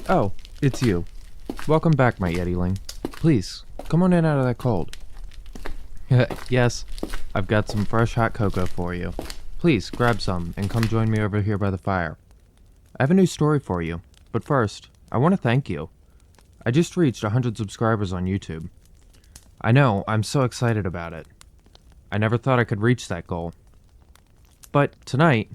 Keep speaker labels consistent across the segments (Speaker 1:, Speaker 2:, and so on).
Speaker 1: Oh, it's you. Welcome back, my Yetiling. Please, come on in out of that cold. Yes, I've got some fresh hot cocoa for you. Please, grab some and come join me over here by the fire. I have a new story for you, but first, I want to thank you. I just reached 100 subscribers on YouTube. I know, I'm so excited about it. I never thought I could reach that goal. But tonight,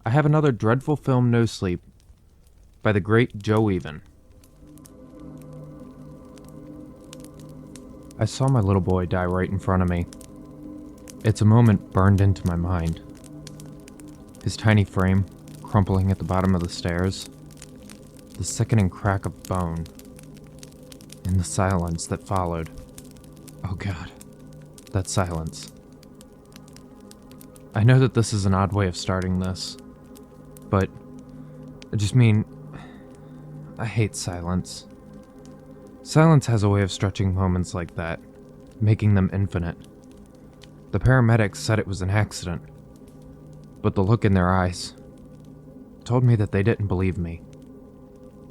Speaker 1: I have another dreadful film No Sleep by the great Joe Weaven. I saw my little boy die right in front of me. It's a moment burned into my mind. His tiny frame crumpling at the bottom of the stairs, the sickening crack of bone, and the silence that followed. Oh God, that silence. I know that this is an odd way of starting this, but I just mean, I hate silence. Silence has a way of stretching moments like that, making them infinite. The paramedics said it was an accident, but the look in their eyes told me that they didn't believe me.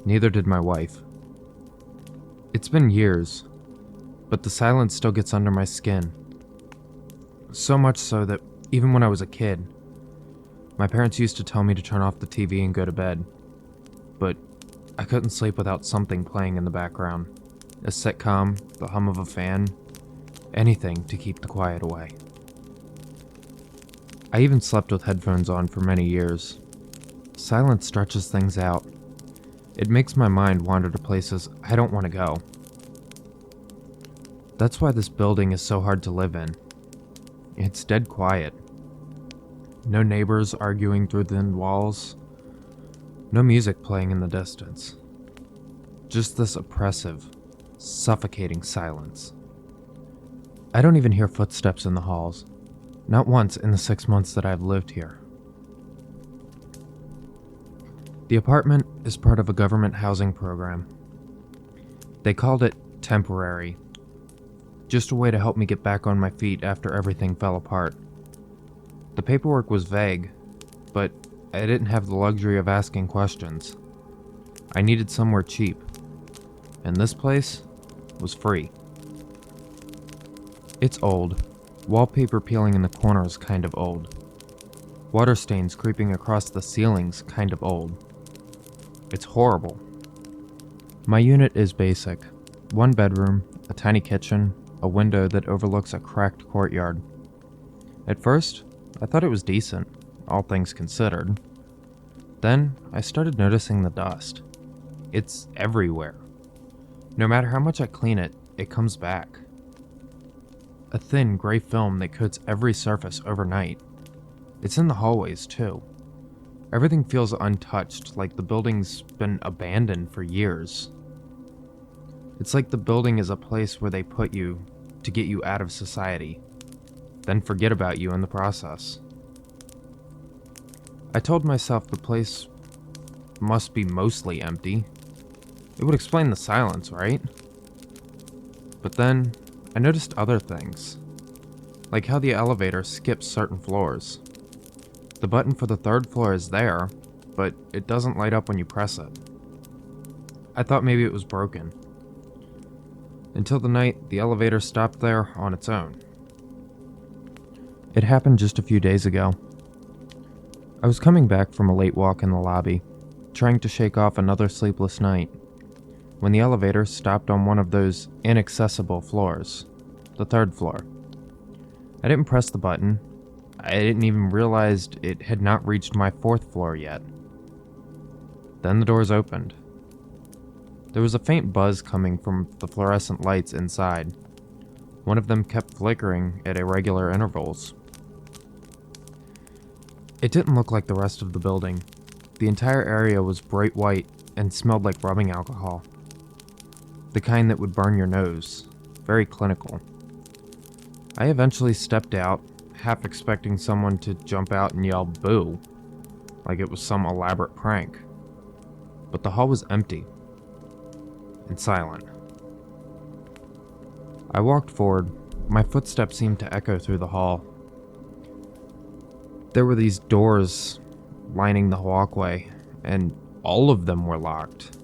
Speaker 1: Neither did my wife. It's been years, but the silence still gets under my skin. So much so that even when I was a kid, my parents used to tell me to turn off the TV and go to bed, but I couldn't sleep without something playing in the background. A sitcom, the hum of a fan, anything to keep the quiet away. I even slept with headphones on for many years. Silence stretches things out. It makes my mind wander to places I don't want to go. That's why this building is so hard to live in. It's dead quiet. No neighbors arguing through thin walls. No music playing in the distance. Just this oppressive, suffocating silence. I don't even hear footsteps in the halls. Not once in the 6 months that I've lived here. The apartment is part of a government housing program. They called it temporary. Just a way to help me get back on my feet after everything fell apart. The paperwork was vague, but I didn't have the luxury of asking questions. I needed somewhere cheap, and this place was free. It's old. Wallpaper peeling in the corners kind of old. Water stains creeping across the ceilings kind of old. It's horrible. My unit is basic. One bedroom, a tiny kitchen, a window that overlooks a cracked courtyard. At first, I thought it was decent, all things considered. Then, I started noticing the dust. It's everywhere. No matter how much I clean it, it comes back. A thin gray film that coats every surface overnight. It's in the hallways, too. Everything feels untouched, like the building's been abandoned for years. It's like the building is a place where they put you to get you out of society, then forget about you in the process. I told myself the place must be mostly empty. It would explain the silence, right? But then, I noticed other things, like how the elevator skips certain floors. The button for the 3rd floor is there, but it doesn't light up when you press it. I thought maybe it was broken. Until the night the elevator stopped there on its own. It happened just a few days ago. I was coming back from a late walk in the lobby, trying to shake off another sleepless night, when the elevator stopped on one of those inaccessible floors, the 3rd floor. I didn't press the button. I didn't even realize it had not reached my 4th floor yet. Then the doors opened. There was a faint buzz coming from the fluorescent lights inside. One of them kept flickering at irregular intervals. It didn't look like the rest of the building. The entire area was bright white and smelled like rubbing alcohol. The kind that would burn your nose. Very clinical. I eventually stepped out, half expecting someone to jump out and yell boo, like it was some elaborate prank. But the hall was empty and silent. I walked forward. My footsteps seemed to echo through the hall. There were these doors lining the walkway, and all of them were locked.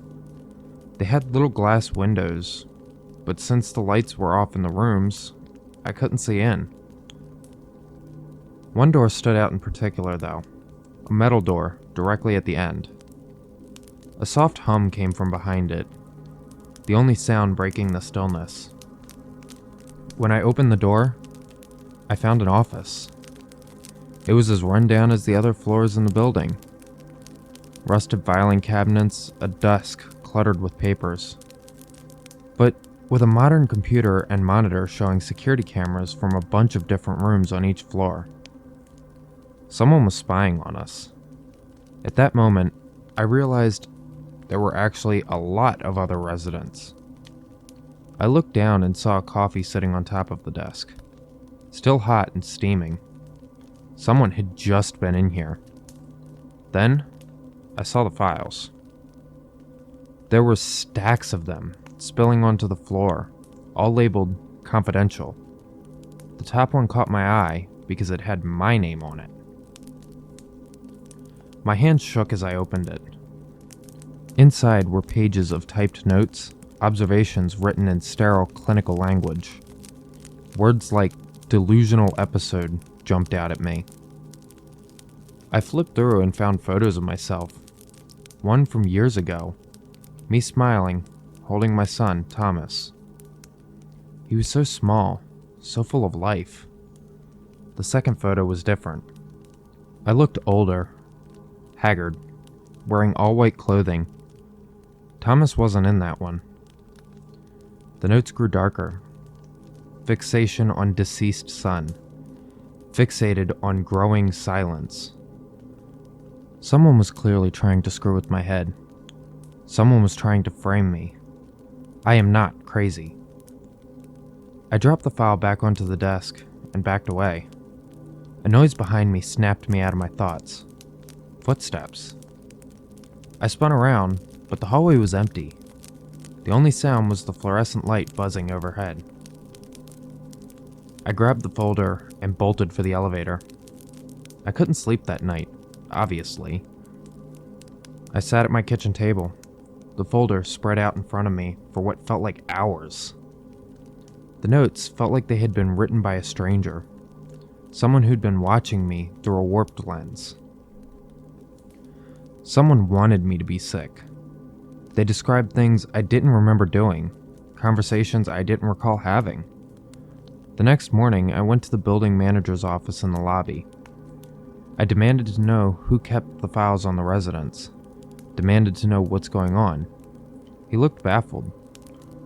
Speaker 1: They had little glass windows, but since the lights were off in the rooms, I couldn't see in. One door stood out in particular, though, a metal door directly at the end. A soft hum came from behind it, the only sound breaking the stillness. When I opened the door, I found an office. It was as run down as the other floors in the building. Rusted filing cabinets, a desk cluttered with papers. But with a modern computer and monitor showing security cameras from a bunch of different rooms on each floor. Someone was spying on us. At that moment, I realized there were actually a lot of other residents. I looked down and saw a coffee sitting on top of the desk, still hot and steaming. Someone had just been in here. Then, I saw the files. There were stacks of them, spilling onto the floor, all labeled confidential. The top one caught my eye because it had my name on it. My hand shook as I opened it. Inside were pages of typed notes, observations written in sterile clinical language. Words like delusional episode jumped out at me. I flipped through and found photos of myself. One from years ago. Me smiling, holding my son, Thomas. He was so small, so full of life. The second photo was different. I looked older, haggard, wearing all white clothing. Thomas wasn't in that one. The notes grew darker. Fixation on deceased son. Fixated on growing silence. Someone was clearly trying to screw with my head. Someone was trying to frame me. I am not crazy. I dropped the file back onto the desk and backed away. A noise behind me snapped me out of my thoughts. Footsteps. I spun around, but the hallway was empty. The only sound was the fluorescent light buzzing overhead. I grabbed the folder and bolted for the elevator. I couldn't sleep that night, obviously. I sat at my kitchen table, the folder spread out in front of me for what felt like hours. The notes felt like they had been written by a stranger, someone who'd been watching me through a warped lens. Someone wanted me to be sick. They described things I didn't remember doing, conversations I didn't recall having. The next morning, I went to the building manager's office in the lobby. I demanded to know who kept the files on the residents, demanded to know what's going on. He looked baffled,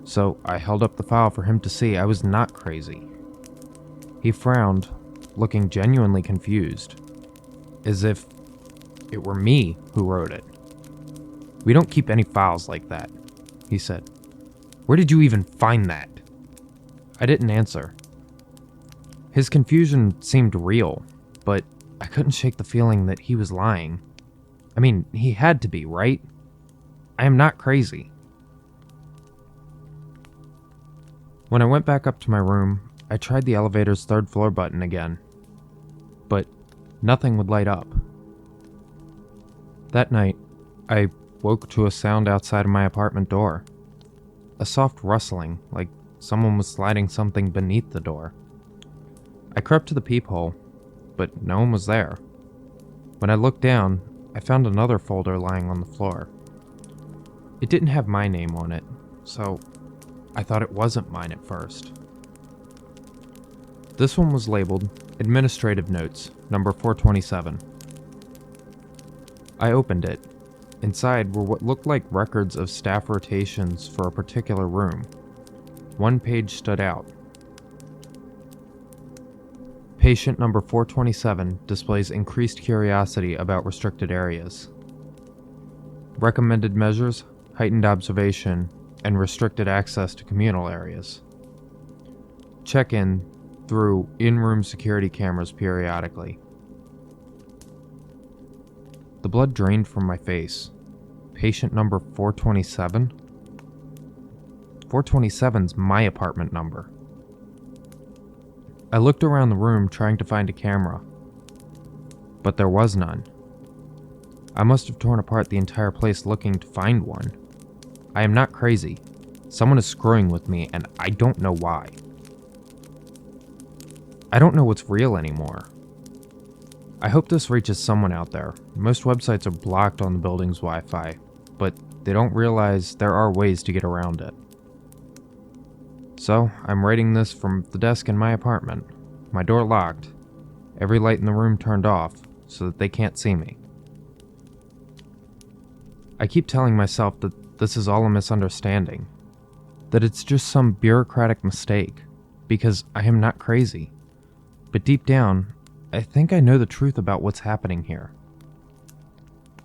Speaker 1: so I held up the file for him to see I was not crazy. He frowned, looking genuinely confused, as if it were me who wrote it. "We don't keep any files like that," he said. "Where did you even find that?" I didn't answer. His confusion seemed real, but I couldn't shake the feeling that he was lying. I mean, he had to be, right? I am not crazy. When I went back up to my room, I tried the elevator's third floor button again, but nothing would light up. That night, I woke to a sound outside of my apartment door. A soft rustling, like someone was sliding something beneath the door. I crept to the peephole, but no one was there. When I looked down, I found another folder lying on the floor. It didn't have my name on it, so I thought it wasn't mine at first. This one was labeled Administrative Notes, number 427. I opened it. Inside were what looked like records of staff rotations for a particular room. One page stood out. Patient number 427 displays increased curiosity about restricted areas. Recommended measures, heightened observation, and restricted access to communal areas. Check-in through in-room security cameras periodically. The blood drained from my face. Patient number 427? 427's my apartment number. I looked around the room trying to find a camera, but there was none. I must have torn apart the entire place looking to find one. I am not crazy. Someone is screwing with me, and I don't know why. I don't know what's real anymore. I hope this reaches someone out there. Most websites are blocked on the building's Wi-Fi, but they don't realize there are ways to get around it. So, I'm writing this from the desk in my apartment. My door locked. Every light in the room turned off, so that they can't see me. I keep telling myself that this is all a misunderstanding. That it's just some bureaucratic mistake, because I am not crazy. But deep down, I think I know the truth about what's happening here.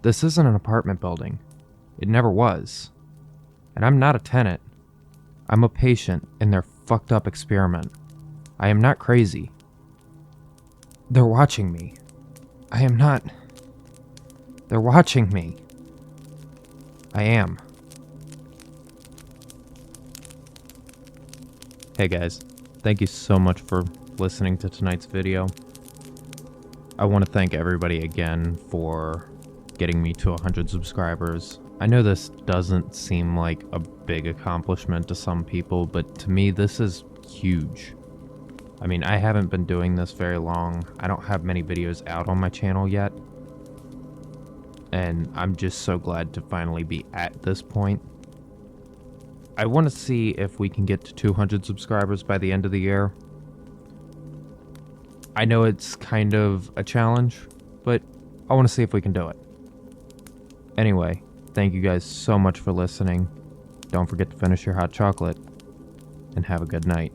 Speaker 1: This isn't an apartment building. It never was. And I'm not a tenant. I'm a patient in their fucked up experiment. I am not crazy. They're watching me. I am not. They're watching me. I am. Hey guys, thank you so much for listening to tonight's video. I want to thank everybody again for getting me to 100 subscribers. I know this doesn't seem like a big accomplishment to some people, but to me this is huge. I mean, I haven't been doing this very long. I don't have many videos out on my channel yet. And I'm just so glad to finally be at this point. I want to see if we can get to 200 subscribers by the end of the year. I know it's kind of a challenge, but I want to see if we can do it. Anyway, thank you guys so much for listening. Don't forget to finish your hot chocolate, and have a good night.